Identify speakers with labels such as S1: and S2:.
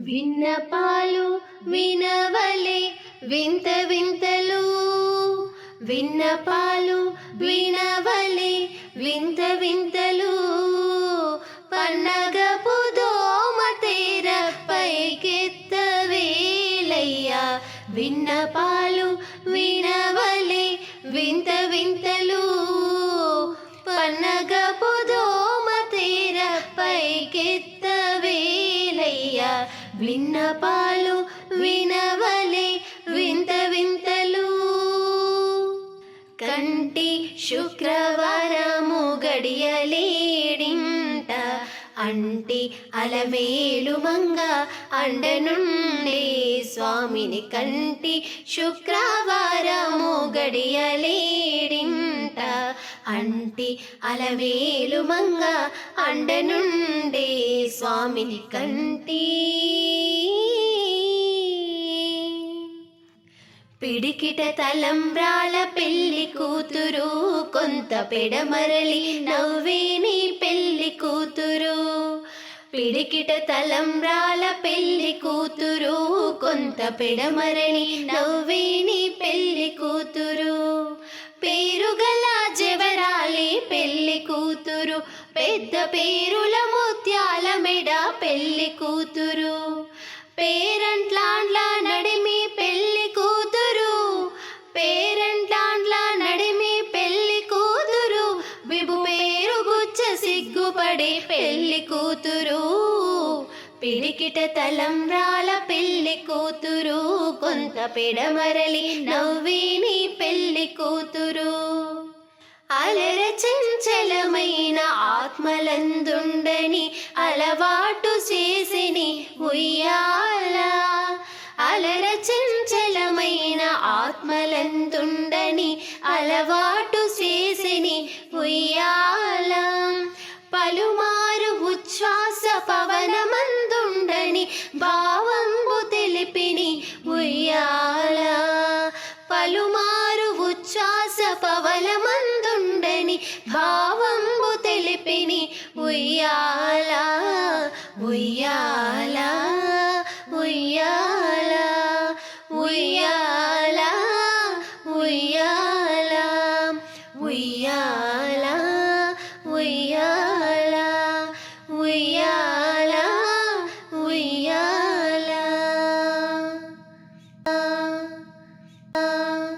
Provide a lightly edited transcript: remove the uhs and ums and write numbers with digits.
S1: విన్నపాలు వినవలే వింత వింతలు, విన్నపాలు వినవలే వింత వింతలు, పన్నగపు దోమ తెర పైకెత్తవేలయ్యా. విన్నపాలు వినవలే వింత వింతలు, పన్నగపు దోమ తెర పైకెత్తవేలయ్యా. విన్నపాలు వినవలే వింత వింతలు. కంటి శుక్రవారము గడియలేడింట, అంటి అలమేలు మంగ అండనుండే స్వామిని. కంటి శుక్రవారము గడియలేడింట, అంటి అలమేలు మంగ అండనుండే స్వామిని. కంటి పిడికిట తలంబ్రాల పెళ్లి కూతురు, కొంత పెడమరలి నవ్వేని పెళ్లి కూతురు. పిడికిట తలంబ్రాల పెళ్లి కూతురు, కొంత పెడమరలి నవ్వేని పెళ్లి కూతురు. పేరుగల జవరాలి పెళ్లి కూతురు, పెద్ద పేరుల ముత్యాల మెడ పెళ్లి కూతురు. పేరంట్లాండ్ల నడిమి పెళ్లి కూతురు, పేరంట్లాండ్ల నడిమి పెళ్లి కూతురు. బిబు పేరు గుచ్చ సిగ్గుపడే పెళ్లి కూతురు. పిడికిట తలంబ్రాల పెళ్లి కూతురు, కొంత పెడమరలి నవ్వేని పెళ్లి కూతురు. అలర చంచలమైన ఆత్మలందుండని అలవాటు చేసిని ఉయ్యాల. అలర చంచలమైన ఆత్మలందుండని అలవాటు చేసిని ఉయ్యాల. పలుమారు ఉచ్ఛ్వాస పవనమందుండని భావంబు తెలిపిని ఉయ్యాల. పలుమారు ఉచ్ఛ్వాస పవనమందుండని భావంబు తెలిపిని ఉయ్యాల. ఉయ్యాల ఉయ్యాల ఉయ్యాల ఉయ్యాల ఉయ్యాల.